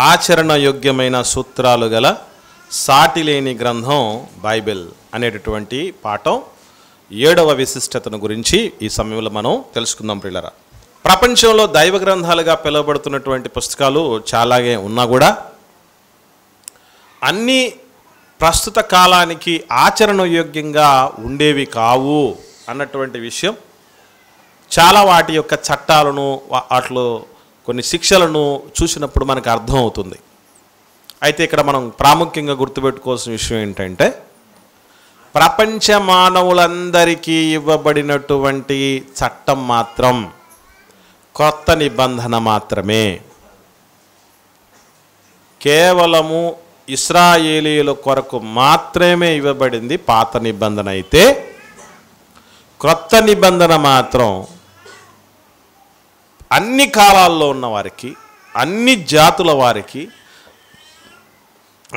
ఆచరణ యోగ్యమైన సూత్రాలు గల సాటి లేని గ్రంథం బైబిల్ అనేటటువంటి పాఠం 7వ విశిష్టతను గురించి ఈ సమయంలో మనం తెలుసుకుందాం ప్రియులారా. ప్రపంచంలో దైవ గ్రంథాలుగా పిలువబడుతున్నటువంటి పుస్తకాలు చాలాగే ఉన్నా కూడా అన్నీ ప్రస్తుత కాలానికి ఆచరణ యోగ్యంగా ఉండేవి కావు అన్నటువంటి విషయం చాలా వాటి యొక్క చట్టాలను వాటిలో కొన్ని శిక్షలను చూసినప్పుడు మనకు అర్థం అవుతుంది. అయితే ఇక్కడ మనం ప్రాముఖ్యంగా గుర్తుపెట్టుకోవాల్సిన విషయం ఏంటంటే ప్రపంచ మానవులందరికీ ఇవ్వబడినటువంటి చట్టం మాత్రం కొత్త నిబంధన మాత్రమే. కేవలము ఇశ్రాయేలీయుల కొరకు మాత్రమే ఇవ్వబడింది పాత నిబంధన. అయితే క్రొత్త నిబంధన మాత్రం అన్ని కాలాల్లో ఉన్న వారికి, అన్ని జాతుల వారికి,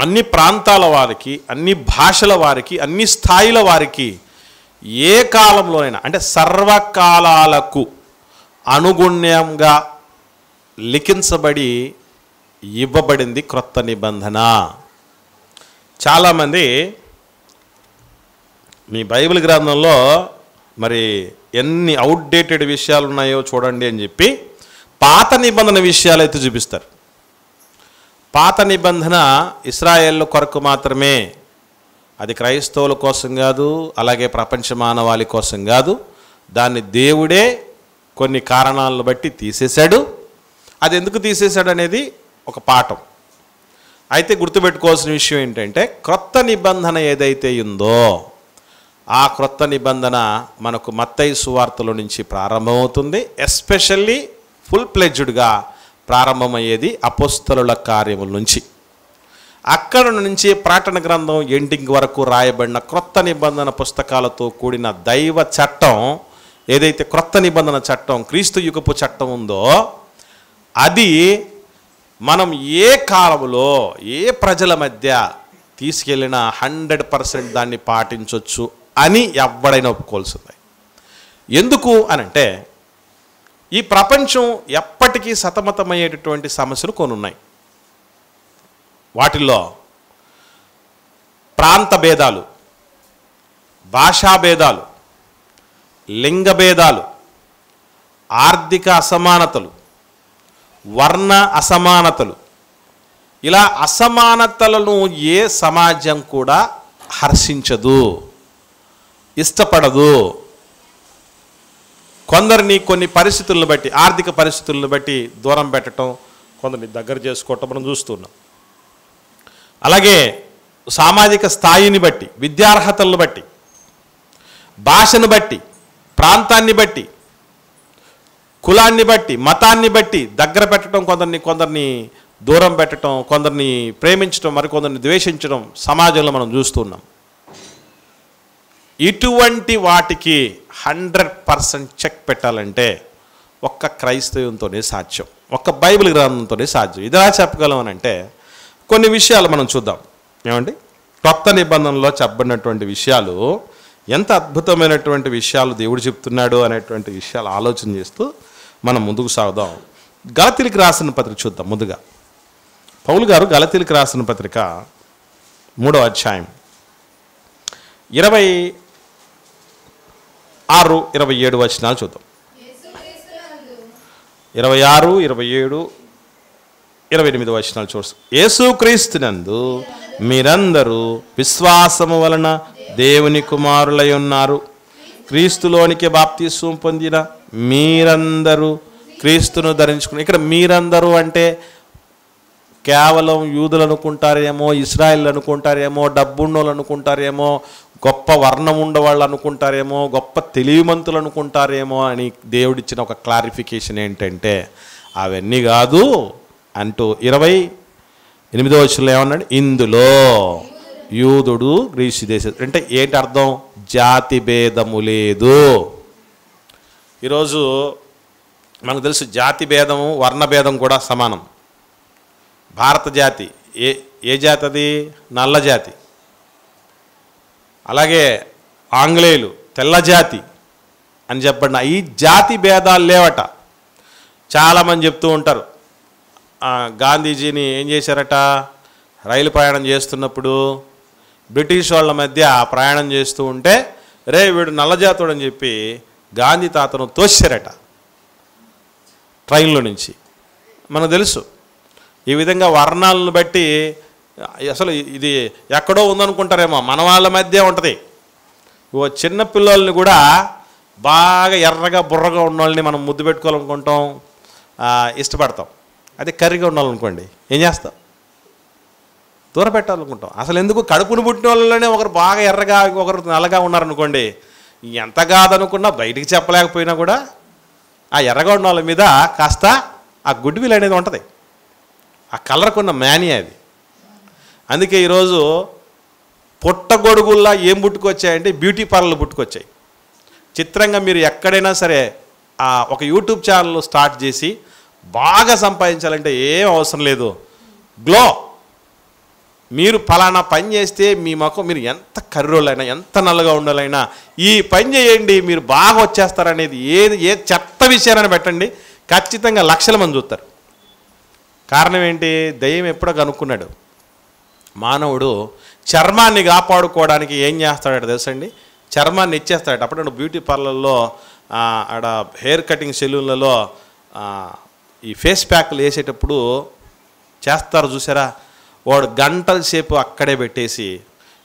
అన్ని ప్రాంతాల వారికి, అన్ని భాషల వారికి, అన్ని స్థాయిల వారికి ఏ కాలంలోనైనా అంటే సర్వకాలాలకు అనుగుణ్యంగా లిఖించబడి ఇవ్వబడింది క్రొత్త నిబంధన. చాలామంది మీ బైబిల్ గ్రంథంలో మరి ఎన్ని అవుట్డేటెడ్ విషయాలు ఉన్నాయో చూడండి అని చెప్పి పాత నిబంధన విషయాలు అయితే చూపిస్తారు. పాత నిబంధన ఇశ్రాయేలు కొరకు మాత్రమే, అది క్రైస్తవుల కోసం కాదు, అలాగే ప్రపంచ మానవాళి కోసం కాదు. దాన్ని దేవుడే కొన్ని కారణాలను బట్టి తీసేశాడు. అది ఎందుకు తీసేశాడు అనేది ఒక పాఠం. అయితే గుర్తుపెట్టుకోవాల్సిన విషయం ఏంటంటే క్రొత్త నిబంధన ఏదైతే ఉందో ఆ క్రొత్త నిబంధన మనకు మత్తయి సువార్తలో నుంచి ప్రారంభమవుతుంది. ఎస్పెషల్లీ ఫుల్ ప్లెడ్జ్డ్గా ప్రారంభమయ్యేది అపోస్తలుల కార్యముల నుంచి. అక్కడ నుంచి ప్రకటన గ్రంథం ఎండింగ్ వరకు రాయబడిన క్రొత్త నిబంధన పుస్తకాలతో కూడిన దైవ చట్టం ఏదైతే క్రొత్త నిబంధన చట్టం క్రీస్తు యుగపు చట్టం ఉందో అది మనం ఏ కాలంలో ఏ ప్రజల మధ్య తీసుకెళ్ళినా 100% దాన్ని పాటించవచ్చు అని ఎవడైనా ఒప్పుకోవాల్సింది. ఎందుకు అనంటే ఈ ప్రపంచం ఎప్పటికీ సతమతమయ్యేటటువంటి సమస్యలు కొన్ని ఉన్నాయి. వాటిల్లో ప్రాంత భేదాలు, భాషా భేదాలు, లింగ భేదాలు, ఆర్థిక అసమానతలు, వర్ణ అసమానతలు, ఇలా అసమానతలను ఏ సమాజం కూడా హర్షించదు, ఇష్టపడదు. కొందరిని కొన్ని పరిస్థితులను బట్టి, ఆర్థిక పరిస్థితులను బట్టి దూరం పెట్టడం, కొందరిని దగ్గర చేసుకోవటం మనం చూస్తున్నాం. అలాగే సామాజిక స్థాయిని బట్టి, విద్యార్హతలను బట్టి, భాషను బట్టి, ప్రాంతాన్ని బట్టి, కులాన్ని బట్టి, మతాన్ని బట్టి దగ్గర పెట్టడం, కొందరిని దూరం పెట్టడం, కొందరిని ప్రేమించడం, మరికొందరిని ద్వేషించడం సమాజంలో మనం చూస్తున్నాం. ఇటువంటి వాటికి 100% చెక్ పెట్టాలంటే ఒక్క క్రైస్తవంతోనే సాధ్యం, ఒక్క బైబిల్ గ్రంథంతోనే సాధ్యం. ఇదిలా చెప్పగలం అని అంటే కొన్ని విషయాలు మనం చూద్దాం. ఏమండి, కొత్త నిబంధనలో చెప్పబడినటువంటి విషయాలు ఎంత అద్భుతమైనటువంటి విషయాలు దేవుడు చెప్తున్నాడు అనేటువంటి విషయాలు ఆలోచన చేస్తూ మనం ముందుకు సాగుదాం. గలతీలకు రాసిన పత్రిక చూద్దాం. ముందుగా పౌలు గారు గలతీలకు రాసిన పత్రిక 3వ అధ్యాయం 26, 27 వచనాలు చూద్దాం. 26, 27, 28 వచనాలు చూస్తాం. యేసుక్రీస్తునందు మీరందరూ విశ్వాసము వలన దేవుని కుమారులై ఉన్నారు. క్రీస్తులోనికి బాప్తిస్మం పొందిన మీరందరూ క్రీస్తును ధరించుకుని. ఇక్కడ మీరందరూ అంటే కేవలం యూదులు అనుకుంటారేమో, ఇశ్రాయేల్ అనుకుంటారేమో, డబ్బున్నోళ్ళు అనుకుంటారేమో, గొప్ప వర్ణం ఉండేవాళ్ళు అనుకుంటారేమో, గొప్ప తెలివిమంతులు అనుకుంటారేమో అని దేవుడిచ్చిన ఒక క్లారిఫికేషన్ ఏంటంటే అవన్నీ కాదు అంటూ 28వ వచనంలో ఏమన్నాడు? ఇందులో యూదుడు గ్రీసు దేశం అంటే ఏంటి అర్థం? జాతి భేదము లేదు. ఈరోజు మనకు తెలుసు జాతి భేదము, వర్ణ భేదం కూడా సమానం. భారత జాతి ఏ జాతి? అది నల్ల జాతి. అలాగే ఆంగ్లేయులు తెల్ల జాతి అని చెప్పండి. ఈ జాతి భేదాలు లేవట. చాలామంది చెప్తూ ఉంటారు గాంధీజీని ఏం చేశారట, రైలు ప్రయాణం చేస్తున్నప్పుడు బ్రిటిష్ వాళ్ళ మధ్య ప్రయాణం చేస్తూ ఉంటే రే వీడు నల్లజాతుడు అని చెప్పి గాంధీ తాతను తోశారట ట్రైన్లో నుంచి. మనకు తెలుసు ఈ విధంగా వర్ణాలను బట్టి అసలు ఇది ఎక్కడో ఉందనుకుంటారేమో, మన వాళ్ళ మధ్య ఉంటుంది. ఓ చిన్న పిల్లల్ని కూడా బాగా ఎర్రగా బుర్రగా ఉన్న వాళ్ళని మనం ముద్దు పెట్టుకోవాలనుకుంటాం, ఇష్టపడతాం. అదే కర్రీగా ఉండాలనుకోండి ఏం చేస్తాం, దూర పెట్టాలనుకుంటాం. అసలు ఎందుకు కడుపును పుట్టిన వాళ్ళలోనే ఒకరు బాగా ఎర్రగా ఒకరు నల్లగా ఉన్నారనుకోండి, ఎంత కాదనుకున్నా బయటికి చెప్పలేకపోయినా కూడా ఆ ఎర్రగా ఉన్న వాళ్ళ మీద కాస్త ఆ గుడ్ విల్ అనేది ఉంటుంది, ఆ కలర్కున్న మేనియా అది. అందుకే ఈరోజు పుట్టగొడుగుల్లా ఏం పుట్టుకొచ్చాయంటే బ్యూటీ పార్లర్లు పుట్టుకొచ్చాయి. చిత్రంగా మీరు ఎక్కడైనా సరే ఒక యూట్యూబ్ ఛానల్ స్టార్ట్ చేసి బాగా సంపాదించాలంటే ఏం అవసరం లేదు, గ్లో. మీరు ఫలానా పని చేస్తే మీ ముఖం, మీరు ఎంత కర్రోళ్ళైనా ఎంత నల్లగా ఉండాలైనా ఈ పని చేయండి మీరు బాగా వచ్చేస్తారనేది ఏ చెత్త విషయాన్ని పెట్టండి, ఖచ్చితంగా లక్షల మంది చూస్తారు. కారణం ఏంటి, దయ్యం ఎప్పుడో కనుక్కున్నాడు, మానవుడు చర్మాన్ని కాపాడుకోవడానికి ఏం చేస్తాడట తెలుసండి, చర్మాన్ని ఇచ్చేస్తాడట. అప్పుడు బ్యూటీ పార్లర్లో ఆడ హెయిర్ కటింగ్ సెలూన్లలో ఈ ఫేస్ ప్యాక్లు వేసేటప్పుడు చేస్తారు చూసారా, వాడు గంటల సేపు అక్కడే పెట్టేసి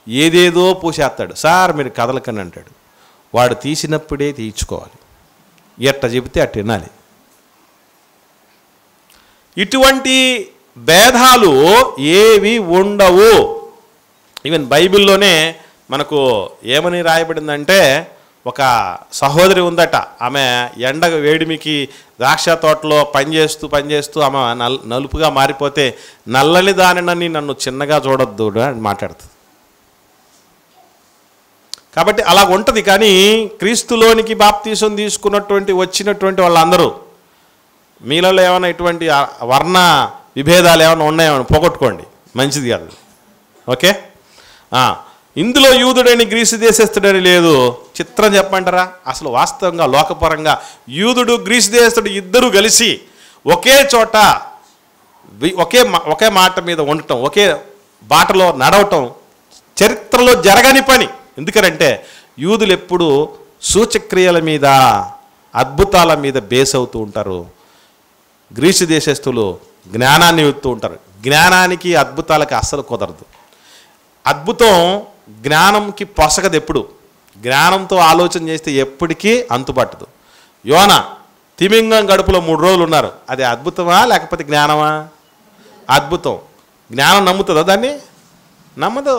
ఏదేదో పూసేస్తాడు. సార్ మీరు కదలకని అంటాడు. వాడు తీసినప్పుడే తీయించుకోవాలి, ఎట్ట చెబితే అట్ట వినాలి. ఇటువంటి భేదాలు ఏవి ఉండవు. ఈవెన్ బైబిల్లోనే మనకు ఏమని రాయబడిందంటే, ఒక సహోదరి ఉందట, ఆమె ఎండ వేడిమికి ద్రాక్ష తోటలో పనిచేస్తూ ఆమె నలుపుగా మారిపోతే నల్లని దానినని నన్ను చిన్నగా చూడొద్దు అని మాట్లాడుతుంది. కాబట్టి అలా ఉంటుంది. కానీ క్రీస్తులోనికి బాప్తీసం తీసుకున్నటువంటి వచ్చినటువంటి వాళ్ళందరూ మీలలో ఏమైనా ఇటువంటి వర్ణ విభేదాలు ఏమైనా ఉన్నాయేమో పోగొట్టుకోండి, మంచిది కాదు. ఓకే, ఇందులో యూదుడని గ్రీసు దేశస్తుడని లేదు. చిత్రం చెప్పమంటారా, అసలు వాస్తవంగా లోకపరంగా యూదుడు గ్రీసు దేశస్తుడు ఇద్దరు కలిసి ఒకే చోట ఒకే మాట మీద ఉండటం, ఒకే బాటలో నడవటం చరిత్రలో జరగని పని. ఎందుకంటే యూదులు ఎప్పుడు సూచక్రియల మీద అద్భుతాల మీద బేస్ అవుతూ ఉంటారు, గ్రీసు దేశస్తులు జ్ఞానాన్ని వెతుకుతూ ఉంటారు. జ్ఞానానికి అద్భుతాలకి అస్సలు కుదరదు. అద్భుతం జ్ఞానంకి పొసగదు. ఎప్పుడు జ్ఞానంతో ఆలోచన చేస్తే ఎప్పటికీ అంతుపట్టదు. యోన తిమింగం గడుపులో 3 రోజులు ఉన్నారు, అది అద్భుతమా లేకపోతే జ్ఞానమా? అద్భుతం. జ్ఞానం నమ్ముతుందా దాన్ని? నమ్మదు.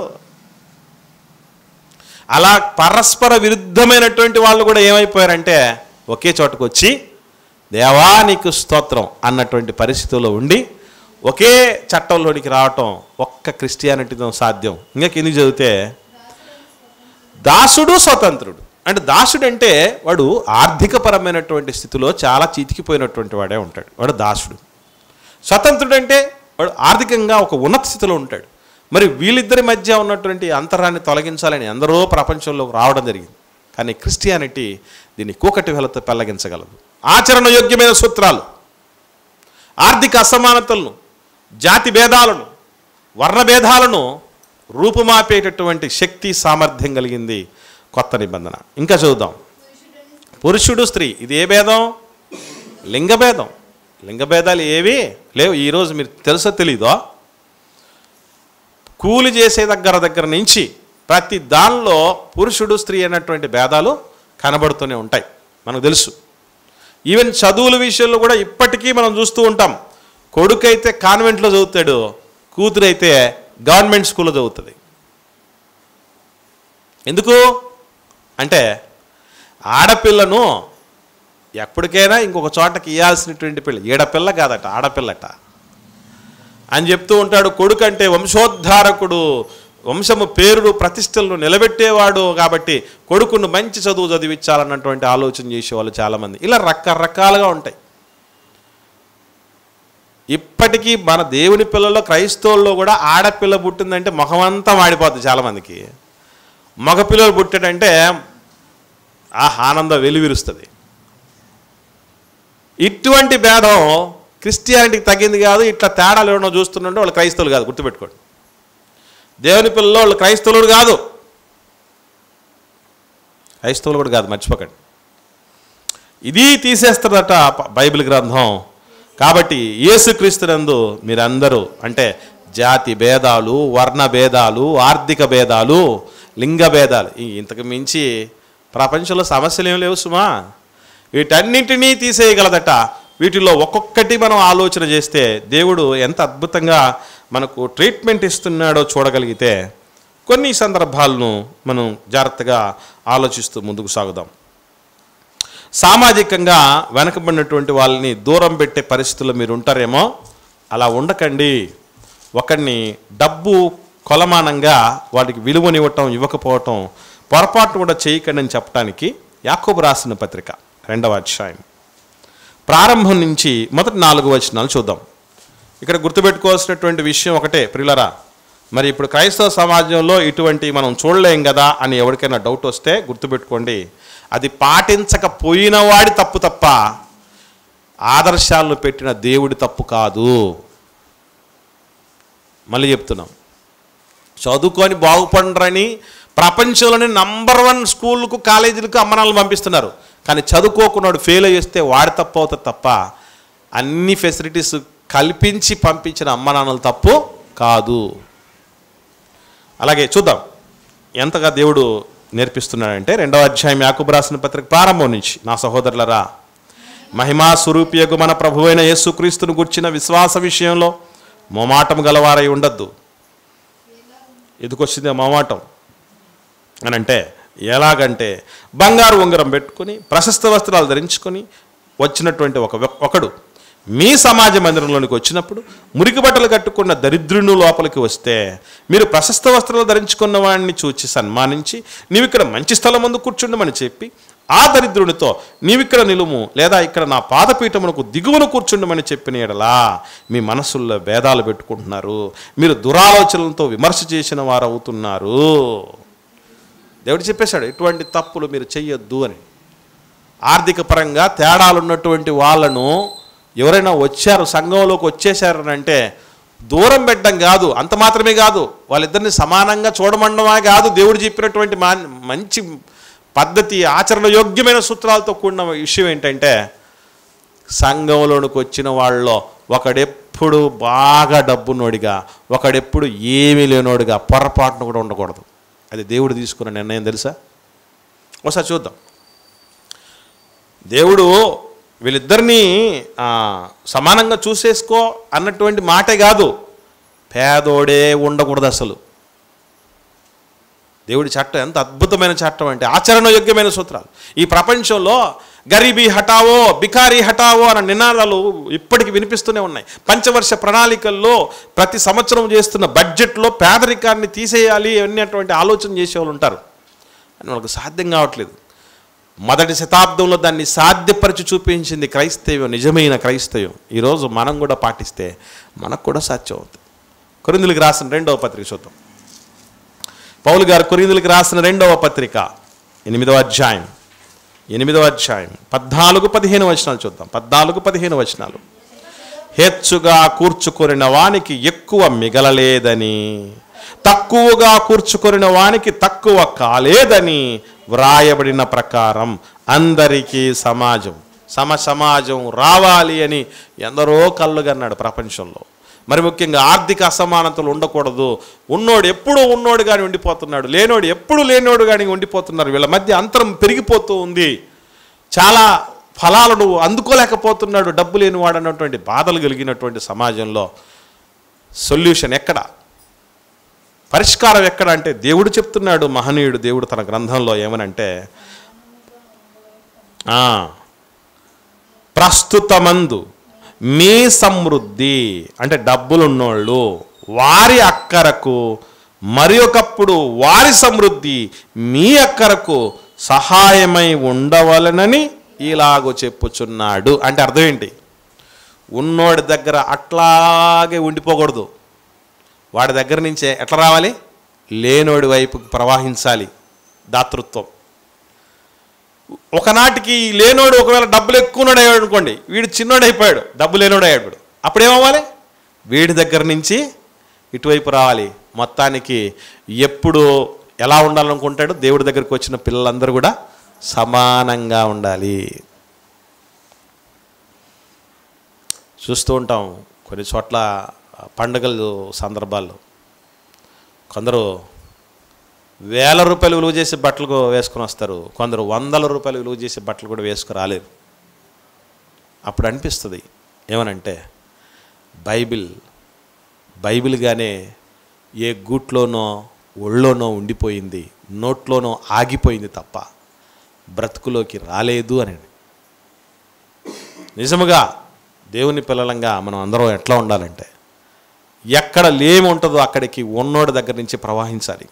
అలా పరస్పర విరుద్ధమైనటువంటి వాళ్ళు కూడా ఏమైపోయారంటే ఒకే చోటకు వచ్చి దేవా నీకు స్తోత్రం అన్నటువంటి పరిస్థితుల్లో ఉండి ఒకే చట్టంలోనికి రావటం ఒక్క క్రిస్టియానిటీతో సాధ్యం. ఇంకా కింది చదివితే దాసుడు స్వతంత్రుడు అంటే, దాసుడు అంటే వాడు ఆర్థికపరమైనటువంటి స్థితిలో చాలా చితికిపోయినటువంటి వాడే ఉంటాడు, వాడు దాసుడు. స్వతంత్రుడు అంటే వాడు ఆర్థికంగా ఒక ఉన్నత స్థితిలో ఉంటాడు. మరి వీళ్ళిద్దరి మధ్య ఉన్నటువంటి అంతరాన్ని తొలగించాలని ఎందరో ప్రపంచంలో రావడం జరిగింది. కానీ క్రిస్టియానిటీ దీన్ని కూకటి వేలతో పెళ్లగించగలదు. ఆచరణ యోగ్యమైన సూత్రాలు, ఆర్థిక అసమానతలను, జాతి భేదాలను, వర్ణ భేదాలను రూపుమాపేటటువంటి శక్తి సామర్థ్యం కలిగింది కొత్త నిబంధన. ఇంకా చూద్దాం. పురుషుడు స్త్రీ, ఇది ఏ భేదం? లింగ భేదం. లింగ భేదాలు ఏవి లేవు. ఈరోజు మీరు తెలుసో తెలీదో, కూలి చేసే దగ్గర నుంచి ప్రతి దానిలో పురుషుడు స్త్రీ అనేటువంటి భేదాలు కనబడుతూనే ఉంటాయి, మనకు తెలుసు. ఈవెన్ చదువుల విషయంలో కూడా ఇప్పటికీ మనం చూస్తూ ఉంటాం. కొడుకైతే కాన్వెంట్లో చదువుతాడు, కూతురైతే గవర్నమెంట్ స్కూల్లో చదువుతుంది. ఎందుకు అంటే ఆడపిల్లను ఎప్పటికైనా ఇంకొక చోటకి ఇవ్వాల్సినటువంటి పిల్ల, ఈడపిల్ల కాదట ఆడపిల్లట అని చెప్తూ ఉంటాడు. కొడుకు అంటే వంశోద్ధారకుడు, వంశము పేరుడు ప్రతిష్టలను నిలబెట్టేవాడు కాబట్టి కొడుకును మంచి చదువు చదివించాలన్నటువంటి ఆలోచన చేసేవాళ్ళు చాలామంది. ఇలా రకరకాలుగా ఉంటాయి. ఇప్పటికీ మన దేవుని పిల్లల్లో క్రైస్తవుల్లో కూడా ఆడపిల్ల పుట్టిందంటే ముఖమంతా మాడిపోతుంది చాలామందికి. మగపిల్లలు పుట్టాడంటే ఆనందం వెలువిరుస్తుంది. ఇటువంటి భేదం క్రిస్టియానిటీకి తగ్గింది కాదు. ఇట్లా తేడాలు ఎవరో చూస్తుంటే వాళ్ళు క్రైస్తవులు కాదు, గుర్తుపెట్టుకోండి. దేవుని పిల్లలు వాళ్ళు క్రైస్తవులు కాదు, క్రైస్తవులు కూడా కాదు, మర్చిపోకండి. ఇది తీసేస్తారట బైబిల్ గ్రంథం. కాబట్టి యేసుక్రీస్తునందు మీరందరూ అంటే జాతి భేదాలు, వర్ణ భేదాలు, ఆర్థిక భేదాలు, లింగ భేదాలు, ఇంతకు మించి ప్రపంచంలో సమస్యలు ఏం లేవు సుమా. వీటన్నింటినీ తీసేయగలదట. వీటిలో ఒక్కొక్కటి మనం ఆలోచన చేస్తే దేవుడు ఎంత అద్భుతంగా మనకు ట్రీట్మెంట్ ఇస్తున్నాడో చూడగలిగితే కొన్ని సందర్భాలను మనం జాగ్రత్తగా ఆలోచిస్తూ ముందుకు సాగుదాం. సామాజికంగా వెనకబడినటువంటి వాళ్ళని దూరం పెట్టే పరిస్థితుల్లో మీరు ఉంటారేమో, అలా ఉండకండి. ఒకరిని డబ్బు కొలమానంగా వాటికి విలువనివ్వటం ఇవ్వకపోవటం పొరపాటు కూడా చేయకండి అని చెప్పడానికి యాకోబు రాసిన పత్రిక 2వ అధ్యాయం ప్రారంభం నుంచి మొదటి 4 వచనాలు చూద్దాం. ఇక్కడ గుర్తుపెట్టుకోవాల్సినటువంటి విషయం ఒకటే ప్రియులరా, మరి ఇప్పుడు క్రైస్తవ సమాజంలో ఇటువంటి మనం చూడలేం కదా అని ఎవరికైనా డౌట్ వస్తే గుర్తుపెట్టుకోండి, అది పాటించకపోయిన వాడి తప్పు తప్ప ఆదర్శాలను పెట్టిన దేవుడి తప్పు కాదు. మళ్ళీ చెప్తున్నాం, చదువుకొని బాగుపడరని ప్రపంచంలోనే నంబర్ 1 స్కూళ్ళకు కాలేజీలకు అమ్మనాలను పంపిస్తున్నారు. కానీ చదువుకోకున్నాడు ఫెయిల్ అయ్యేస్తే వాడి తప్పు అవుతుంది తప్ప అన్ని ఫెసిలిటీస్ కల్పించి పంపించిన అమ్మనాన్నల తప్పు కాదు. అలాగే చూద్దాం ఎంతగా దేవుడు నేర్పిస్తున్నాడంటే 2వ అధ్యాయం యాకోబు రాసిన పత్రిక ప్రారంభం నుంచి, నా సహోదరులరా, మహిమా స్వరూపియగు మన ప్రభువైన యేసుక్రీస్తును గుర్చిన విశ్వాస విషయంలో మొమాటం గలవారై ఉండద్దు. ఎందుకొచ్చింది మొమాటం అని అంటే, ఎలాగంటే బంగారు ఉంగరం పెట్టుకుని ప్రశస్త వస్త్రాలు ధరించుకొని వచ్చినటువంటి ఒకడు మీ సమాజ మందిరంలోనికి వచ్చినప్పుడు మురికి బట్టలు కట్టుకున్న దరిద్రుని లోపలికి వస్తే మీరు ప్రశస్త వస్త్రాలు ధరించుకున్న వాడిని చూచి సన్మానించి నీవిక్కడ మంచి స్థలం ముందు కూర్చుండమని చెప్పి ఆ దరిద్రునితో నీవిక్కడ నిలుము, లేదా ఇక్కడ నా పాదపీఠమునకు దిగువన కూర్చుండమని చెప్పిన ఎడలా మీ మనస్సుల్లో భేదాలు పెట్టుకుంటున్నారు, మీరు దురాలోచనలతో విమర్శ చేసిన వారు అవుతున్నారు. దేవుడు చెప్పేశాడు ఇటువంటి తప్పులు మీరు చెయ్యొద్దు అని. ఆర్థిక పరంగా తేడాలు ఉన్నటువంటి వాళ్ళను ఎవరైనా వచ్చారు సంఘంలోకి వచ్చేసారని అంటే దూరం పెట్టడం కాదు, అంత మాత్రమే కాదు, వాళ్ళిద్దరిని సమానంగా చూడమండమే కాదు, దేవుడు చెప్పినటువంటి మంచి పద్ధతి ఆచరణ యోగ్యమైన సూత్రాలతో కూడిన విషయం ఏంటంటే, సంఘంలోనికి వచ్చిన వాళ్ళలో ఒకడెప్పుడు బాగా డబ్బున్నోడిగా ఒకడెప్పుడు ఏమీ లేనోడిగా పొరపాటును కూడా ఉండకూడదు. అది దేవుడు తీసుకున్న నిర్ణయం తెలుసా. ఒకసారి చూద్దాం. దేవుడు వీళ్ళిద్దరినీ సమానంగా చూసేసుకో అన్నటువంటి మాటే కాదు, పేదోడే ఉండకూడదు అసలు. దేవుడి చట్టం ఎంత అద్భుతమైన చట్టం అంటే ఆచరణయోగ్యమైన సూత్రాలు. ఈ ప్రపంచంలో గరీబీ హటావో బికారీ హటావో అన్న నినాదాలు ఇప్పటికీ వినిపిస్తూనే ఉన్నాయి. పంచవర్ష ప్రణాళికల్లో ప్రతి సంవత్సరం చేస్తున్న బడ్జెట్లో పేదరికాన్ని తీసేయాలి అనేటువంటి ఆలోచన చేసేవాళ్ళు ఉంటారు. అని వాళ్ళకి సాధ్యం కావట్లేదు. మొదటి శతాబ్దంలో దాన్ని సాధ్యపరిచి చూపించింది క్రైస్తవ్యం, నిజమైన క్రైస్తవ్యం. ఈరోజు మనం కూడా పాటిస్తే మనకు కూడా సాధ్యం అవుతుంది. కొరింథీయులకు రాసిన 2వ పత్రిక చూద్దాం. పౌలు గారు కొరింథీయులకు రాసిన 2వ పత్రిక 8వ అధ్యాయం 14-15 వచనాలు చూద్దాం. 14-15 వచనాలు. హెచ్చుగా కూర్చుకొనిన వానికి ఎక్కువ మిగలలేదని, తక్కువగా కూర్చుకొనిన వానికి తక్కువ కాలేదని వ్రాయబడిన ప్రకారం అందరికీ సమాజం రావాలి అని ఎందరో కళ్ళుగన్నాడు ప్రపంచంలో. మరి ముఖ్యంగా ఆర్థిక అసమానతలు ఉండకూడదు. ఉన్నోడు ఎప్పుడూ ఉన్నోడు కానీ ఉండిపోతున్నాడు, లేనోడు ఎప్పుడు లేనోడు కానీ ఉండిపోతున్నారు. వీళ్ళ మధ్య అంతరం పెరిగిపోతూ ఉంది. చాలా ఫలాలను అందుకోలేకపోతున్నాడు డబ్బు లేనివాడు అన్నటువంటి బాధలు కలిగినటువంటి సమాజంలో సొల్యూషన్ ఎక్కడ, పరిష్కారం ఎక్కడ అంటే దేవుడు చెప్తున్నాడు. మహనీయుడు దేవుడు తన గ్రంథంలో ఏమనంటే, ప్రస్తుతమందు మీ సమృద్ధి అంటే డబ్బులున్నోళ్ళు వారి అక్కరకు, మరి ఒకప్పుడు వారి సమృద్ధి మీ అక్కరకు సహాయమై ఉండవలనని ఇలాగో చెప్పుచున్నాడు. అంటే అర్థం ఏంటి? ఉన్నోడి దగ్గర అట్లాగే ఉండిపోకూడదు, వాడి దగ్గర నుంచే ఎట్లా రావాలి, లేనోడి వైపుకి ప్రవహించాలి దాతృత్వం. ఒకనాటికి లేనోడు ఒకవేళ డబ్బులు ఎక్కువనోడు అయ్యాడు అనుకోండి, వీడు చిన్నోడు అయిపోయాడు, డబ్బు లేనోడు అయ్యాడు. అప్పుడేమవ్వాలి? వీడి దగ్గర నుంచి ఇటువైపు రావాలి. మొత్తానికి ఎప్పుడు ఎలా ఉండాలనుకుంటాడు? దేవుడి దగ్గరికి వచ్చిన పిల్లలందరూ కూడా సమానంగా ఉండాలి. చూస్తూ ఉంటాం కొన్ని చోట్ల పండుగలు సందర్భాల్లో కొందరు వేల రూపాయలు విలువ చేసే బట్టలు వేసుకొని వస్తారు, కొందరు వందల రూపాయలు విలువ చేసే బట్టలు కూడా వేసుకు రాలేరు. అప్పుడు అనిపిస్తుంది ఏమనంటే, బైబిల్గానే ఏ గూట్లోనో ఒళ్ళోనో ఉండిపోయింది, నోట్లోనో ఆగిపోయింది తప్ప బ్రతుకులోకి రాలేదు అని. నిజముగా దేవుని పిల్లలంగా మనం అందరం ఎట్లా ఉండాలంటే, ఎక్కడ లేమి ఉంటుందో అక్కడికి ఉన్నోడి దగ్గర నుంచి ప్రవహించాలి.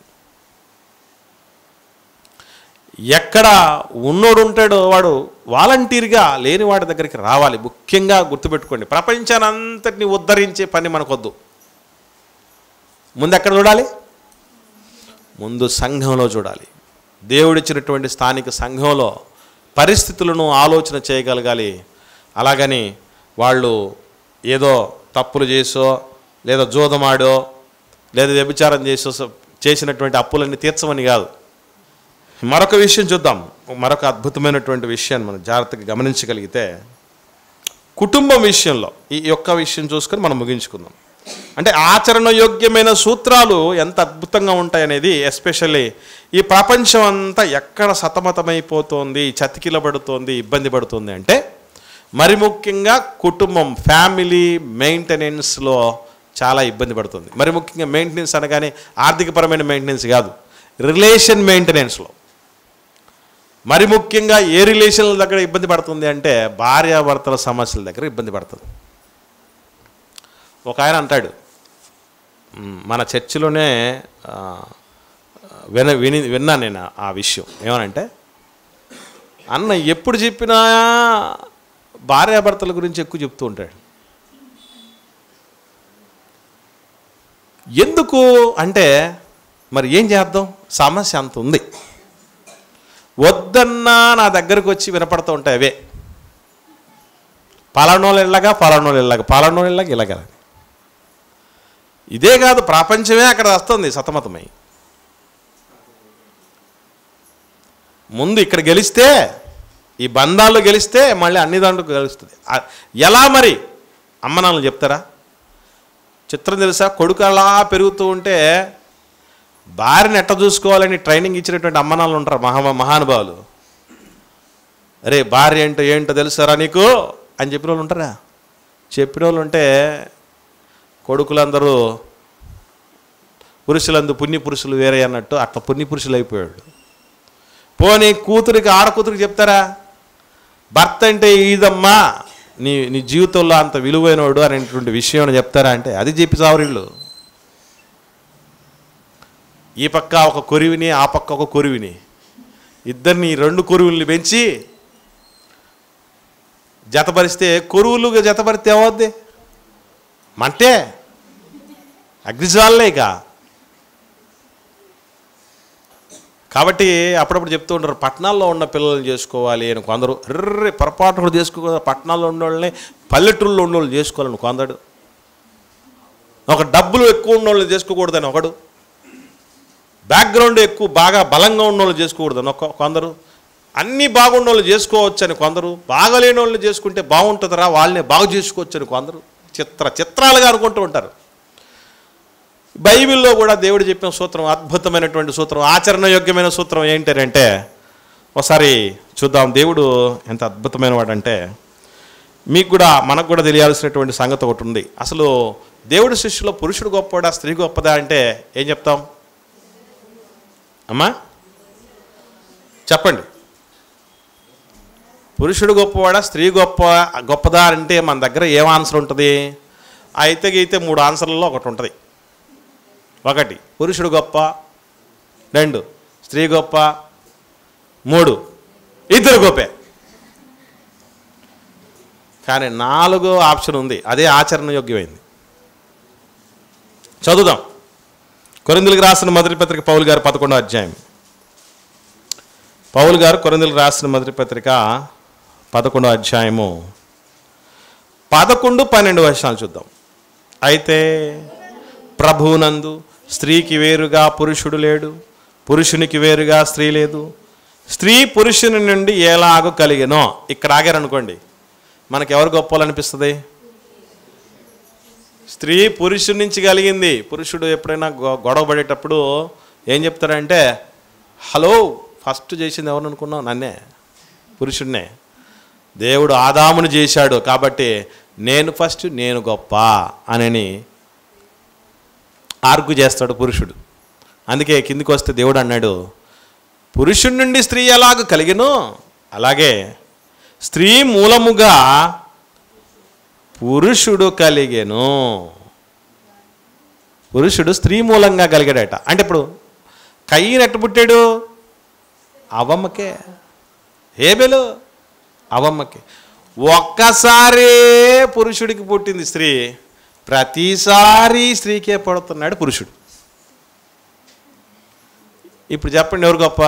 ఎక్కడ ఉన్నోడు ఉంటాడో వాడు వాలంటీర్గా లేని వాడి దగ్గరికి రావాలి. ముఖ్యంగా గుర్తుపెట్టుకోండి, ప్రపంచాన్ని అంతటిని ఉద్ధరించే పని మనకొద్దు. ముందు ఎక్కడ చూడాలి? ముందు సంఘంలో చూడాలి. దేవుడిచ్చినటువంటి స్థానిక సంఘంలో పరిస్థితులను ఆలోచన చేయగలగాలి. అలాగని వాళ్ళు ఏదో తప్పులు చేసో, లేదా జూదమాడో, లేదా వ్యభిచారం చేసినటువంటి అప్పులన్నీ తీర్చమని కాదు. మరొక విషయం చూద్దాం. మరొక అద్భుతమైనటువంటి విషయాన్ని మనం జాగ్రత్తగా గమనించగలిగితే, కుటుంబం విషయంలో ఈ యొక్క విషయం చూసుకొని మనం ముగించుకుందాం. అంటే ఆచరణ యోగ్యమైన సూత్రాలు ఎంత అద్భుతంగా ఉంటాయనేది, ఎస్పెషల్లీ ఈ ప్రపంచం అంతా ఎక్కడ సతమతమైపోతుంది, చతికిలబడుతోంది, ఇబ్బంది పడుతుంది అంటే మరి ముఖ్యంగా కుటుంబం, ఫ్యామిలీ మెయింటెనెన్స్లో చాలా ఇబ్బంది పడుతుంది. మరి ముఖ్యంగా మెయింటెనెన్స్ అనగానే ఆర్థికపరమైన మెయింటెనెన్స్ కాదు, రిలేషన్ మెయింటెనెన్స్లో మరి ముఖ్యంగా ఏ రిలేషన్ల దగ్గర ఇబ్బంది పడుతుంది అంటే భార్యాభర్తల సమస్యల దగ్గర ఇబ్బంది పడుతుంది. ఒక ఆయన అంటాడు, మన చర్చిలోనే విన్నా నేను ఆ విషయం. ఏమనంటే, అన్న ఎప్పుడు చెప్పినా భార్యాభర్తల గురించి ఎక్కువ చెప్తూ ఉంటాడు. ఎందుకు అంటే, మరి ఏం చేద్దాం, సమస్య అంత ఉంది. వద్దన్నా నా దగ్గరకు వచ్చి వినపడుతూ ఉంటాయి అవే. పలానోళ్ళు ఇలాగా, పలానోళ్ళు ఇలాగా, పలానోళ్ళు ఇలాగా, ఇలాగ. ఇదే కాదు, ప్రపంచమే అక్కడ వస్తుంది సతమతమై. ముందు ఇక్కడ గెలిస్తే, ఈ బంధాల్లో గెలిస్తే మళ్ళీ అన్ని దాంట్లో గెలుస్తుంది. ఎలా మరి అమ్మనాన్నలు చెప్తారా? చిత్రం తెలుసా? కొడుకు అలా పెరుగుతూ ఉంటే భార్యను ఎట్ట చూసుకోవాలని ట్రైనింగ్ ఇచ్చినటువంటి అమ్మనాన్నలు ఉంటారు, మహానుభావులు. అరే భార్య ఏంటో తెలుసారా నీకు అని చెప్పిన వాళ్ళు ఉంటారా? చెప్పిన వాళ్ళు ఉంటే కొడుకులందరూ పురుషులందు పుణ్యపురుషులు వేరే అన్నట్టు అట్లా పుణ్యపురుషులు అయిపోయాడు. పోనీ కూతురికి, ఆడకూతురికి చెప్తారా? భర్త అంటే ఇదమ్మా, నీ జీవితంలో అంత విలువైనవాడు అనేటువంటి విషయం చెప్తారా అంటే అది చెప్పి చావరిళ్ళు. ఈ పక్క ఒక కొరివిని, ఆ పక్క ఒక కొరివిని, ఇద్దరిని రెండు కొరువుల్ని పెంచి జతపరిస్తే, కొరువులుగా జతపరిస్తే ఏమవుద్ది? మంటే అగ్నిజ్వాలలేక. కాబట్టి అప్పుడప్పుడు చెప్తూ ఉంటారు, పట్టణాల్లో ఉన్న పిల్లల్ని చేసుకోవాలి అని కొందరు. పొరపాటు కూడా చేసుకోకూడదు, పట్టణాల్లో ఉన్నోళ్ళని పల్లెటూళ్ళలో ఉన్నోళ్ళు చేసుకోవాలని కొందడు. ఒక డబ్బులు ఎక్కువ ఉన్నోళ్ళని చేసుకోకూడదని ఒకడు, బ్యాక్గ్రౌండ్ ఎక్కువ బాగా బలంగా ఉన్నోళ్ళు చేసుకోకూడదని కొందరు, అన్నీ బాగున్న వాళ్ళు చేసుకోవచ్చని కొందరు, బాగలేని వాళ్ళని చేసుకుంటే బాగుంటుందిరా వాళ్ళని బాగు చేసుకోవచ్చని కొందరు చిత్రాలుగా అనుకుంటూ ఉంటారు. బైబిల్లో కూడా దేవుడు చెప్పిన సూత్రం, అద్భుతమైనటువంటి సూత్రం, ఆచరణయోగ్యమైన సూత్రం ఏంటంటే ఒకసారి చూద్దాం. దేవుడు ఎంత అద్భుతమైన వాడంటే, మీకు కూడా మనకు కూడా తెలియాల్సినటువంటి సంగతి ఒకటి ఉంది. అసలు దేవుడి శిష్యులో పురుషుడు గొప్పవాడా స్త్రీ గొప్పదా అంటే ఏం చెప్తాం అమ్మా? చెప్పండి. పురుషుడు గొప్పవాడా స్త్రీ గొప్పదా అంటే మన దగ్గర ఏం ఆన్సర్ ఉంటుంది? అయితే గీతే 3 ఆన్సర్లలో ఒకటి ఉంటుంది. 1 పురుషుడు గొప్ప, 2 స్త్రీ గొప్ప, 3 ఇద్దరు గొప్పే. కానీ 4వ ఆప్షన్ ఉంది, అదే ఆచరణయోగ్యమైంది. చదువుదాం. కొరింథీయులకు రాసిన మొదటి పత్రిక పౌలు గారు 11వ అధ్యాయం పౌలు గారు కొరింథీయులకు రాసిన మొదటి పత్రిక 11వ అధ్యాయము 11-12 వచనాలు చూద్దాం. అయితే ప్రభువునందు స్త్రీకి వేరుగా పురుషుడు లేడు, పురుషునికి వేరుగా స్త్రీ లేదు, స్త్రీ పురుషుని నుండి ఎలాగో కలిగెనో. ఇక్కడ ఆగారనుకోండి, మనకెవరు గొప్పలనిపిస్తుంది? స్త్రీ పురుషుడి నుంచి కలిగింది. పురుషుడు ఎప్పుడైనా గొడవ పడేటప్పుడు ఏం చెప్తాడంటే, హలో, ఫస్ట్ చేసింది ఎవరు అనుకున్నావు? నన్నే, పురుషుడినే. దేవుడు ఆదామును చేశాడు కాబట్టి నేను ఫస్ట్, నేను గొప్ప అని ఆర్గ్యూ చేస్తాడు పురుషుడు. అందుకే కిందికి వస్తే దేవుడు అన్నాడు, పురుషుడి నుండి స్త్రీ ఎలాగ కలిగెనో అలాగే స్త్రీ మూలముగా పురుషుడు కలిగెను. పురుషుడు స్త్రీ మూలంగా కలిగాడట. అంటే ఇప్పుడు కయ్యను ఎట్టు పుట్టాడు? అవ్వమ్మకే. హేబెలు అవ్వమ్మకే. ఒక్కసారే పురుషుడికి పుట్టింది స్త్రీ, ప్రతిసారి స్త్రీకే పుడుతున్నాడు పురుషుడు. ఇప్పుడు చెప్పండి, ఎవరు గొప్ప?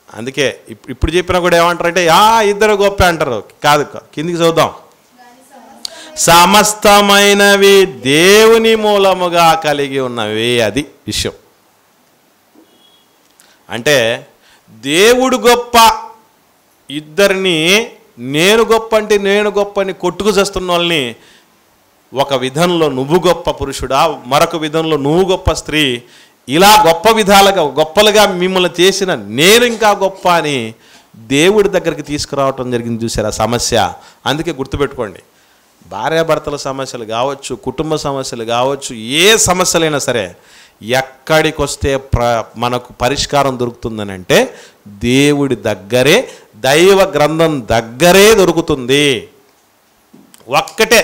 అందుకే ఇప్పుడు చెప్పినా కూడా ఏమంటారంటే ఇద్దరు గొప్ప అంటారు. కాదు, కిందికి చూద్దాం. సమస్తమైనవి దేవుని మూలముగా కలిగి ఉన్నవి. అది విషయం. అంటే దేవుడు గొప్ప. ఇద్దరిని నేను గొప్ప అంటే నేను గొప్ప అని కొట్టుకు చేస్తున్న వాళ్ళని ఒక విధంలో నువ్వు గొప్ప పురుషుడా, మరొక విధంలో నువ్వు గొప్ప స్త్రీ, ఇలా గొప్ప విధాలుగా గొప్పలుగా మిమ్మల్ని చేసిన నేను ఇంకా గొప్ప అని దేవుడి దగ్గరికి తీసుకురావటం జరిగింది. చూసారా సమస్య? అందుకే గుర్తుపెట్టుకోండి, భార్యాభర్తల సమస్యలు కావచ్చు, కుటుంబ సమస్యలు కావచ్చు, ఏ సమస్యలైనా సరే ఎక్కడికి వస్తే మనకు పరిష్కారం దొరుకుతుందని అంటే దేవుడి దగ్గరే, దైవ గ్రంథం దగ్గరే దొరుకుతుంది. ఒక్కటే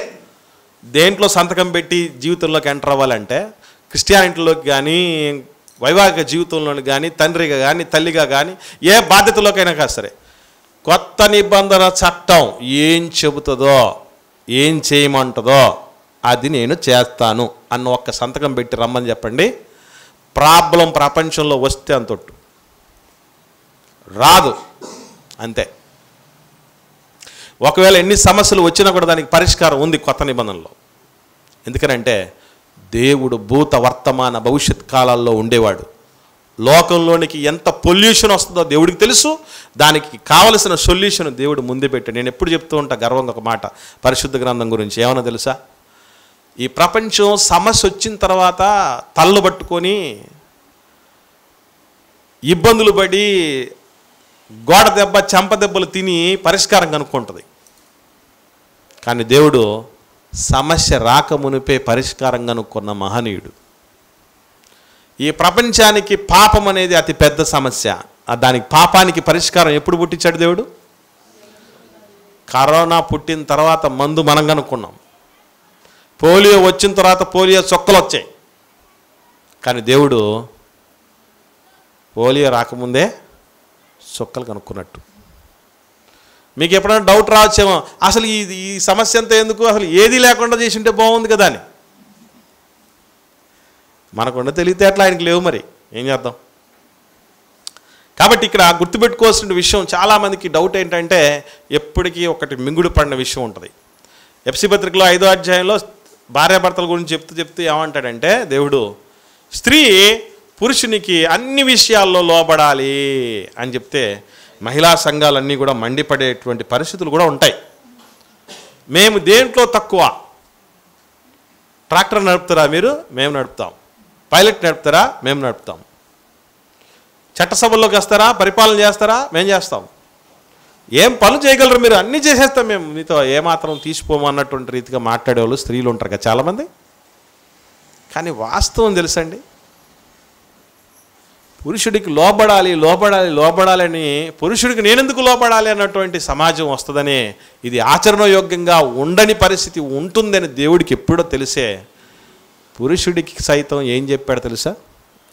దేంట్లో సంతకం పెట్టి జీవితంలోకి ఎంటర్ అవ్వాలంటే, క్రిస్టియానిటీలోకి కానీ వైవాహిక జీవితంలోకి కానీ తండ్రిగా కానీ తల్లిగా కానీ ఏ బాధ్యతలోకైనా కాదు సరే, కొత్త నిబంధన చట్టం ఏం చెబుతుందో, ఏం చేయమంటుందో అది నేను చేస్తాను అన్న ఒక్క సంతకం పెట్టి రమ్మని చెప్పండి. ప్రాబ్లం ప్రపంచంలో వస్తే అంతొట్టు రాదు, అంతే. ఒకవేళ ఎన్ని సమస్యలు వచ్చినా కూడా దానికి పరిష్కారం ఉంది కొత్త నిబంధనలో. ఎందుకనంటే దేవుడు భూత వర్తమాన భవిష్యత్ కాలాల్లో ఉండేవాడు. లోకంలోనికి ఎంత పొల్యూషన్ వస్తుందో దేవుడికి తెలుసు. దానికి కావలసిన సొల్యూషన్ దేవుడు ముందే పెట్టాడు. నేను ఎప్పుడు చెప్తూ ఉంటా గర్వంగా ఒక మాట పరిశుద్ధ గ్రంథం గురించి. ఏమన్నా తెలుసా? ఈ ప్రపంచం సమస్య వచ్చిన తర్వాత తలలు పట్టుకొని ఇబ్బందులు పడి గోడ దెబ్బ చెంప దెబ్బలు తిని పరిష్కారం కనుక్కుంటుంది. కానీ దేవుడు సమస్య రాకమునిపే పరిష్కారం కనుక్కున్న మహనీయుడు. ఈ ప్రపంచానికి పాపం అనేది అతి పెద్ద సమస్య. దానికి పాపానికి పరిష్కారం ఎప్పుడు పుట్టించాడు దేవుడు? కరోనా పుట్టిన తర్వాత మందు మనం కనుక్కున్నాం. పోలియో వచ్చిన తర్వాత పోలియో చుక్కలు వచ్చాయి. కానీ దేవుడు పోలియో రాకముందే చుక్కలు కనుక్కున్నట్టు. మీకు ఎప్పుడైనా డౌట్ రావచ్చేమో, అసలు ఈ సమస్య అంతా ఎందుకు, అసలు ఏది లేకుండా చేసి ఉంటే బాగుంది కదా అని. మనకుండా తెలివితేటలు ఆయనకి లేవు, మరి ఏం చేద్దాం. కాబట్టి ఇక్కడ గుర్తుపెట్టుకోవాల్సిన విషయం, చాలామందికి డౌట్ ఏంటంటే ఎప్పటికీ ఒకటి మింగుడు పడిన విషయం ఉంటుంది. ఎఫ్సీ పత్రికలో 5వ అధ్యాయంలో భార్యాభర్తల గురించి చెప్తూ ఏమంటాడంటే దేవుడు, స్త్రీ పురుషునికి అన్ని విషయాల్లో లోబడాలి అని చెప్తే మహిళా సంఘాలన్నీ కూడా మండిపడేటువంటి పరిస్థితులు కూడా ఉంటాయి. మేము దేంట్లో తక్కువ? ట్రాక్టర్ నడుపుతారా మీరు? మేము నడుపుతాం. పైలట్ నడుపుతారా? మేము నడుపుతాం. చట్టసభల్లోకి వస్తారా? పరిపాలన చేస్తారా? మేము చేస్తాం. ఏం పనులు చేయగలరు మీరు? అన్నీ చేసేస్తాం మేము, మీతో ఏమాత్రం తీసిపోము అన్నటువంటి రీతిగా మాట్లాడేవాళ్ళు స్త్రీలు ఉంటారు కదా చాలామంది. కానీ వాస్తవం తెలుసండి, పురుషుడికి లోబడాలి లోబడాలి లోబడాలని, పురుషుడికి నేనెందుకు లోబడాలి అన్నటువంటి సమాజం వస్తుందని, ఇది ఆచరణయోగ్యంగా ఉండని పరిస్థితి ఉంటుందని దేవుడికి ఎప్పుడో తెలిసే పురుషుడికి సైతం ఏం చెప్పాడు తెలుసా?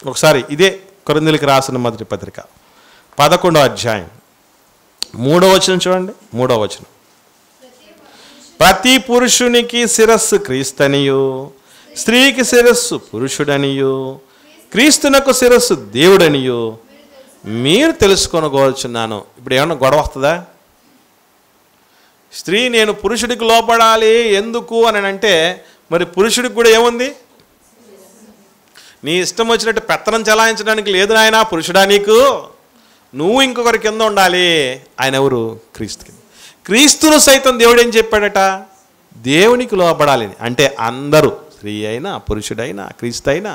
ఒకసారి ఇదే కొరింథీయులకు రాసిన మొదటి పత్రిక 11వ అధ్యాయం 3వ వచనం చూడండి. 3వ వచనం, ప్రతి పురుషునికి శిరస్సు క్రీస్తనియు, స్త్రీకి శిరస్సు పురుషుడనియు, క్రీస్తునకు శిరస్సు దేవుడనియు మీరు తెలుసుకొనగోరుచున్నాను. ఇప్పుడు ఏమన్నా గొడవ వస్తుందా? స్త్రీ నేను పురుషుడికి లోపడాలి ఎందుకు అని అంటే, మరి పురుషుడికి కూడా ఏముంది? నీ ఇష్టం వచ్చినట్టు పెత్తనం చలాయించడానికి లేదు నాయన, పురుషుడా నీకు, నువ్వు ఇంకొకరి కింద ఉండాలి. ఆయన ఎవరు? క్రీస్తుకి. క్రీస్తును సైతం దేవుడు ఏం చెప్పాడట? దేవునికి లోపడాలి. అంటే అందరూ, స్త్రీ అయినా పురుషుడైనా క్రీస్తు అయినా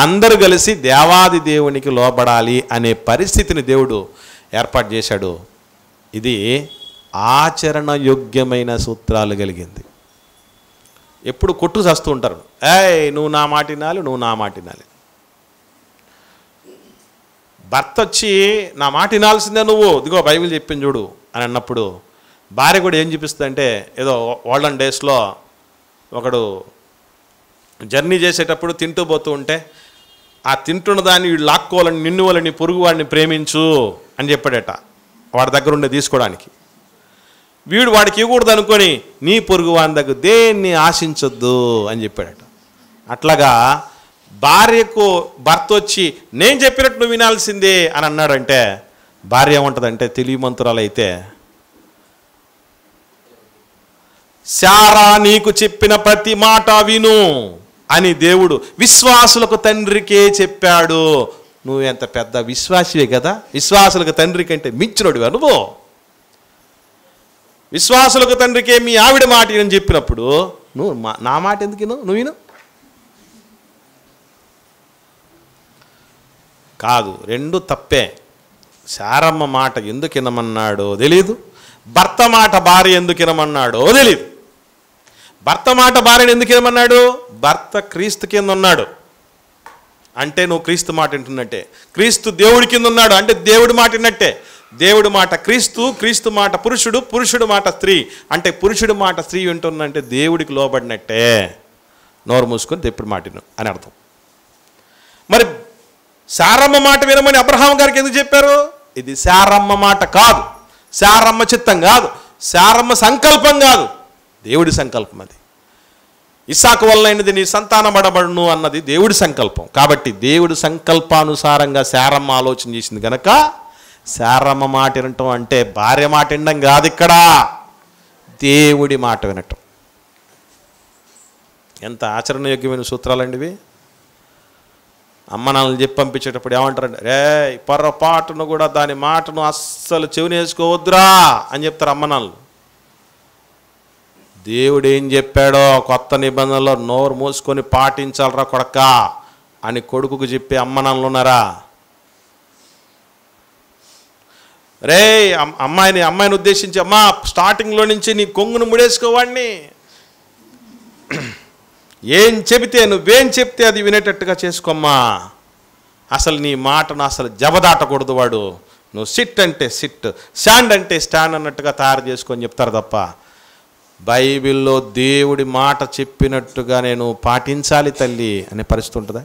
అందరూ కలిసి దేవాది దేవునికి లోబడాలి అనే పరిస్థితిని దేవుడు ఏర్పాటు చేశాడు. ఇది ఆచరణ యోగ్యమైన సూత్రాలు కలిగింది. ఎప్పుడు కొట్టు చేస్తూ ఉంటారు, ఏయ్ నువ్వు నా మాట వినాలి, నువ్వు నా మాట వినాలి. భర్త వచ్చి నా మాట వినాల్సిందే నువ్వు, ఇదిగో బైబిల్ చెప్పింది చూడు అని అన్నప్పుడు భార్య కూడా ఏం చూపిస్తుందంటే, ఏదో ఓల్డెన్ డేస్లో ఒకడు జర్నీ చేసేటప్పుడు తింటూ పోతూ ఉంటే ఆ తింటున్న దాన్ని వీడు లాక్కోవాలని, నిన్ను వాళ్ళని పొరుగు వాడిని ప్రేమించు అని చెప్పాడట వాడి దగ్గర ఉండే తీసుకోవడానికి. వీడు వాడికి ఇవ్వకూడదు అనుకొని నీ పొరుగు వాడి దగ్గర దేన్ని ఆశించొద్దు అని చెప్పాడట. అట్లాగా భార్యకు భర్త వచ్చి నేను చెప్పినట్టు నువ్వు వినాల్సిందే అని అన్నాడంటే భార్య ఏముంటుందంటే, తెలివిమంతురాలైతే, శారా నీకు చెప్పిన ప్రతి మాట విను అని దేవుడు విశ్వాసులకు తండ్రికే చెప్పాడు. నువ్వు ఎంత పెద్ద విశ్వాసివే కదా, విశ్వాసులకు తండ్రి కంటే మించినోడివా నువ్వు? విశ్వాసులకు తండ్రికే మీ ఆవిడ మాట అని చెప్పినప్పుడు నువ్వు నా మాట ఎందుకు నువ్వు విను? కాదు, రెండు తప్పే. శారమ్మ మాట ఎందుకు వినమన్నాడో తెలీదు, భర్త మాట భార్య ఎందుకు వినమన్నాడో తెలీదు. భర్త మాట భార్యను ఎందుకు వినమన్నాడు? భర్త క్రీస్తు కింద ఉన్నాడు అంటే నువ్వు క్రీస్తు మాట వింటున్నట్టే. క్రీస్తు దేవుడి కింద ఉన్నాడు అంటే దేవుడి మాట విన్నట్టే. దేవుడి మాట క్రీస్తు, క్రీస్తు మాట పురుషుడు, పురుషుడు మాట స్త్రీ అంటే పురుషుడి మాట స్త్రీ వింటుందంటే దేవుడికి లోబడినట్టే. నోరు మూసుకొని దేవుడి మాట విను అని అర్థం. మరి శారమ్మ మాట వినమని అబ్రహాం గారికి ఎందుకు చెప్పారు? ఇది శారమ్మ మాట కాదు, శారమ్మ చిత్తం కాదు, శారమ్మ సంకల్పం కాదు, దేవుడి సంకల్పం. అది ఇస్సాకు వలనైనది నీ సంతానమడబడును అన్నది దేవుడి సంకల్పం. కాబట్టి దేవుడి సంకల్పానుసారంగా శారమ్మ ఆలోచన చేసింది కనుక శారమ్మ మాట వినటం అంటే భార్య మాట వినడం కాదు, ఇక్కడ దేవుడి మాట వినటం. ఎంత ఆచరణయోగ్యమైన సూత్రాలండి ఇవి. అమ్మ నాన్నలు చెప్పి పంపించేటప్పుడు ఏమంటారంటే, రే పొరపాటును కూడా దాని మాటను అస్సలు చెవినేసుకోవద్దురా అని చెప్తారు అమ్మ నాన్నలు. దేవుడు ఏం చెప్పాడో కొత్త నిబంధనలో నోరు మూసుకొని పాటించాలరా కొడక అని కొడుకుకు చెప్పే అమ్మ నాన్నలు ఉన్నారా? రే అమ్మాయిని ఉద్దేశించి, అమ్మా స్టార్టింగ్లో నుంచి నీ కొంగును ముడేసుకోవాడిని, ఏం చెబితే నువ్వేం చెప్తే అది వినేటట్టుగా చేసుకోమ్మా, అసలు నీ మాటను అసలు జబదాటకూడదు వాడు, నువ్వు సిట్ అంటే సిట్, స్టాండ్ అంటే స్టాండ్ అన్నట్టుగా తయారు చేసుకొని చెప్తారు తప్ప బైబిల్లో దేవుడి మాట చెప్పినట్టుగా నేను పాటించాలి తల్లి అనే పరిస్థితి ఉంటుందా?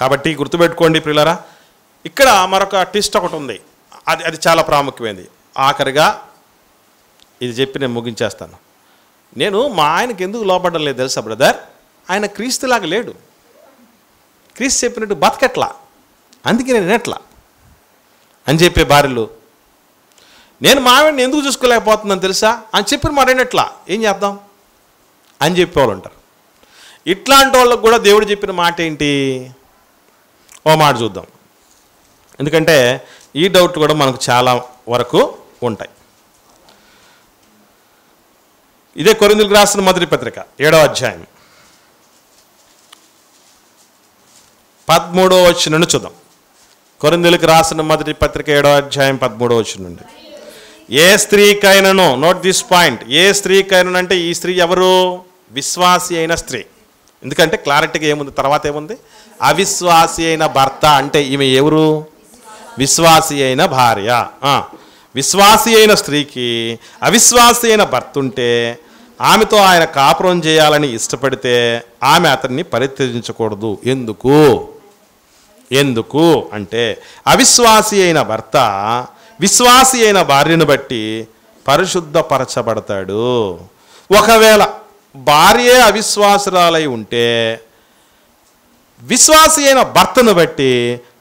కాబట్టి గుర్తుపెట్టుకోండి ప్రియులారా, ఇక్కడ మరొక ట్విస్ట్ ఒకటి ఉంది, అది చాలా ప్రాముఖ్యమైనది. ఆఖరిగా ఇది చెప్పి నేను ముగించేస్తాను. నేను మా ఆయనకి ఎందుకు లోపడడం లేదు తెలుసా బ్రదర్? ఆయన క్రీస్తులాగా లేడు, క్రీస్తు చెప్పినట్టు బతకట్లా, అందుకే నేను ఎట్లా అని చెప్పే భార్యలు, నేను మా ఆవిడని ఎందుకు చూసుకోలేకపోతున్నాను తెలుసా అని చెప్పిన మరేనట్లా ఏం చేద్దాం అని చెప్పేవాళ్ళు ఉంటారు. ఇట్లాంటి వాళ్ళకు కూడా దేవుడు చెప్పిన మాట ఏంటి? ఓ మాట చూద్దాం, ఎందుకంటే ఈ డౌట్ కూడా మనకు చాలా వరకు ఉంటాయి. ఇదే కొరింథీయులకు రాసిన మొదటి పత్రిక 7వ అధ్యాయం 13వ వచనం నుండి చూద్దాం. కొరింథీయులకు రాసిన మొదటి పత్రిక 7వ అధ్యాయం 13వ వచనం నుండి, ఏ స్త్రీకైనను, నోట్ దిస్ పాయింట్, ఏ స్త్రీకైనను అంటే ఈ స్త్రీ ఎవరు? విశ్వాసి అయిన స్త్రీ. ఎందుకంటే క్లారిటీగా ఏముంది, తర్వాత ఏముంది? అవిశ్వాసి అయిన భర్త అంటే ఈమె ఎవరు? విశ్వాసి అయిన భార్య. విశ్వాసి అయిన స్త్రీకి అవిశ్వాసి అయిన భర్త ఉంటే ఆమెతో ఆయన కాపురం చేయాలని ఇష్టపడితే ఆమె అతన్ని పరిత్యజించకూడదు. ఎందుకు అంటే అవిశ్వాసి అయిన భర్త విశ్వాసి అయిన భార్యను బట్టి పరిశుద్ధపరచబడతాడు. ఒకవేళ భార్యే అవిశ్వాసురాలై ఉంటే విశ్వాసి అయిన భర్తను బట్టి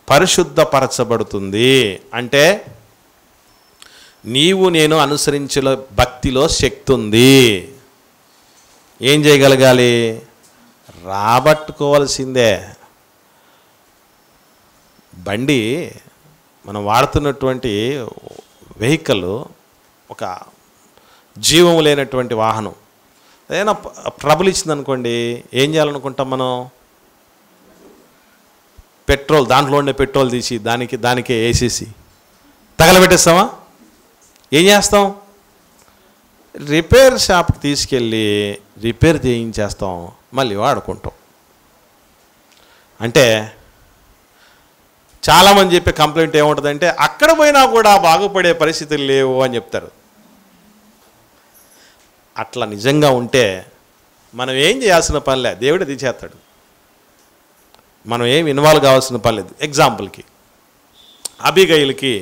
పరిశుద్ధపరచబడుతుంది. అంటే నీవు నేను అనుసరించిన భక్తిలో శక్తి ఉంది. ఏం చేయగలగాలి? రాబట్టుకోవాల్సిందే. బండి మనం వాడుతున్నటువంటి వెహికల్ ఒక జీవం లేనటువంటి వాహనం. ఏదైనా ట్రబుల్ ఇచ్చిందనుకోండి, ఏం చేయాలనుకుంటాం మనం? పెట్రోల్, దాంట్లో ఉండే పెట్రోల్ తీసి దానికే వేసేసి తగలబెట్టేస్తామా? ఏం చేస్తాం? రిపేర్ షాప్కి తీసుకెళ్ళి రిపేర్ చేయించేస్తాం, మళ్ళీ వాడుకుంటాం. అంటే చాలామంది చెప్పే కంప్లైంట్ ఏముంటుందంటే, అక్కడ పోయినా కూడా బాగుపడే పరిస్థితులు లేవు అని చెప్తారు. అట్లా నిజంగా ఉంటే మనం ఏం చేయాల్సిన పని లేదు, దేవుడే తీసేస్తాడు. మనం ఏం ఇన్వాల్వ్ కావాల్సిన పని లేదు. ఎగ్జాంపుల్కి అబిగయిల్కి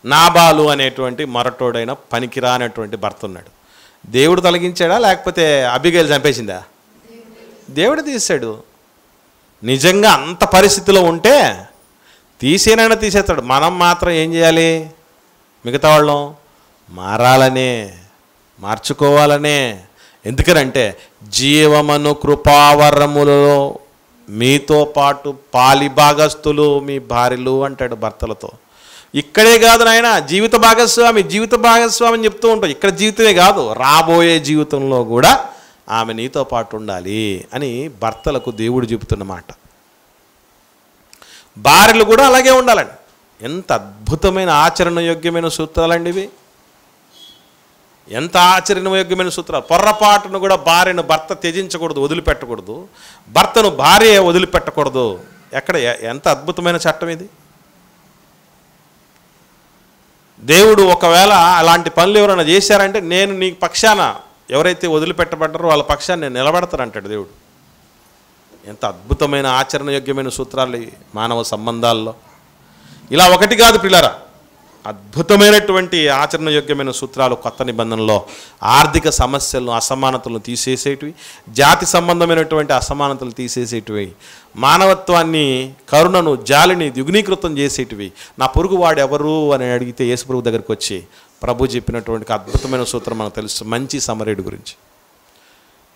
నాబాలు అనేటువంటి మొరటోడైన పనికిరానటువంటి భర్త ఉన్నాడు. దేవుడు తొలగించాడా లేకపోతే అబిగయిల్ చంపేసిందా? దేవుడు తీసాడు. నిజంగా అంత పరిస్థితిలో ఉంటే తీసేనైనా తీసేస్తాడు. మనం మాత్రం ఏం చేయాలి? మిగతా వాళ్ళం మారాలనే, మార్చుకోవాలనే. ఎందుకనంటే జీవమను కృపావరములలో మీతో పాటు పాలిభాగస్తులు మీ భార్యలు అంటాడు భర్తలతో. ఇక్కడే కాదు నాయన, జీవిత భాగస్వామి అని చెప్తూ ఉంటాం. ఇక్కడ జీవితమే కాదు, రాబోయే జీవితంలో కూడా ఆమె నీతో పాటు ఉండాలి అని భర్తలకు దేవుడు చెబుతున్నమాట. భార్యలు కూడా అలాగే ఉండాలండి. ఎంత అద్భుతమైన ఆచరణయోగ్యమైన సూత్రాలండి ఇవి. ఎంత ఆచరణయోగ్యమైన సూత్రాలు. పొర్రపాటును కూడా భార్యను భర్త త్యజించకూడదు, వదిలిపెట్టకూడదు. భర్తను భార్య వదిలిపెట్టకూడదు. ఎంత అద్భుతమైన చట్టం ఇది. దేవుడు ఒకవేళ అలాంటి పనులు ఎవరైనా చేశారంటే, నేను నీ పక్షాన, ఎవరైతే వదిలిపెట్టబడ్డారో వాళ్ళ పక్షాన్ని నేను నిలబడతానంటాడు దేవుడు. ఎంత అద్భుతమైన ఆచరణయోగ్యమైన సూత్రాలు మానవ సంబంధాల్లో. ఇలా ఒకటి కాదు పిల్లరా, అద్భుతమైనటువంటి ఆచరణయోగ్యమైన సూత్రాలు కొత్త నిబంధనలో. ఆర్థిక సమస్యలను, అసమానతలను తీసేసేటివి, జాతి సంబంధమైనటువంటి అసమానతలు తీసేసేటివి, మానవత్వాన్ని, కరుణను, జాలిని ద్విగుణీకృతం చేసేటివి. నా పొరుగువాడు ఎవరు అని అడిగితే యేసుప్రభు దగ్గరికి వచ్చి ప్రభు చెప్పినటువంటి అద్భుతమైన సూత్రం మనకు తెలుసు, మంచి సమరయుడి గురించి.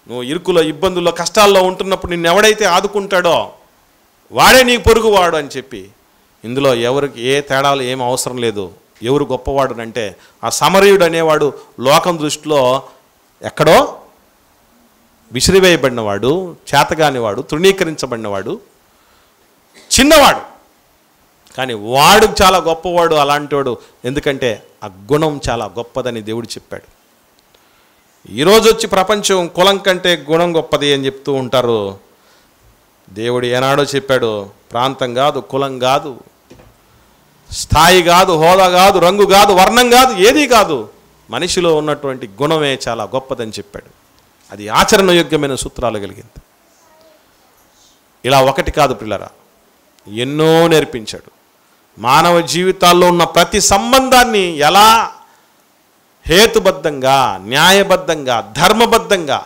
నువ్వు ఇరుకులో, ఇబ్బందుల్లో, కష్టాల్లో ఉంటున్నప్పుడు నిన్ను ఎవడైతే ఆదుకుంటాడో వాడే నీ పొరుగువాడు అని చెప్పి, ఇందులో ఎవరికి ఏ తేడాలు ఏం అవసరం లేదు. ఎవరు గొప్పవాడు అంటే ఆ సమరయుడు అనేవాడు లోకం దృష్టిలో ఎక్కడో విసిరివేయబడినవాడు, చేతగానివాడు, తృణీకరించబడినవాడు, చిన్నవాడు. కానీ వాడు చాలా గొప్పవాడు, అలాంటి వాడు. ఎందుకంటే ఆ గుణం చాలా గొప్పదని దేవుడు చెప్పాడు. ఈరోజు వచ్చి ప్రపంచం కులం కంటే గుణం గొప్పది అని చెప్తూ ఉంటారు. దేవుడు ఏనాడో చెప్పాడు, ప్రాంతం కాదు, కులం కాదు, స్థాయి కాదు, హోదా కాదు, రంగు కాదు, వర్ణం కాదు, ఏదీ కాదు, మనిషిలో ఉన్నటువంటి గుణమే చాలా గొప్పదని చెప్పాడు. అది ఆచరణయోగ్యమైన సూత్రాలు కలిగింది. ఇలా ఒకటి కాదు పిల్లరా, ఎన్నో నేర్పించాడు. మానవ జీవితాల్లో ఉన్న ప్రతి సంబంధాన్ని ఎలా హేతుబద్ధంగా, న్యాయబద్ధంగా, ధర్మబద్ధంగా,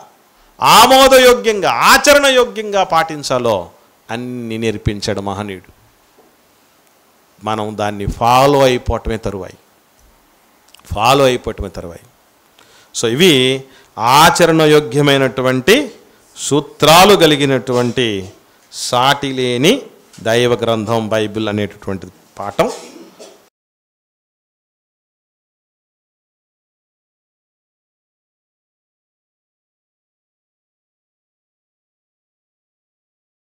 ఆమోదయోగ్యంగా, ఆచరణయోగ్యంగా పాటించాలో అన్ని నేర్పించాడు మహనీయుడు. మనం దాన్ని ఫాలో అయిపోవటమే తరువాయి. సో ఇవి ఆచరణయోగ్యమైనటువంటి సూత్రాలు కలిగినటువంటి సాటి లేని దైవ గ్రంథం బైబిల్ అనేటటువంటి పాఠం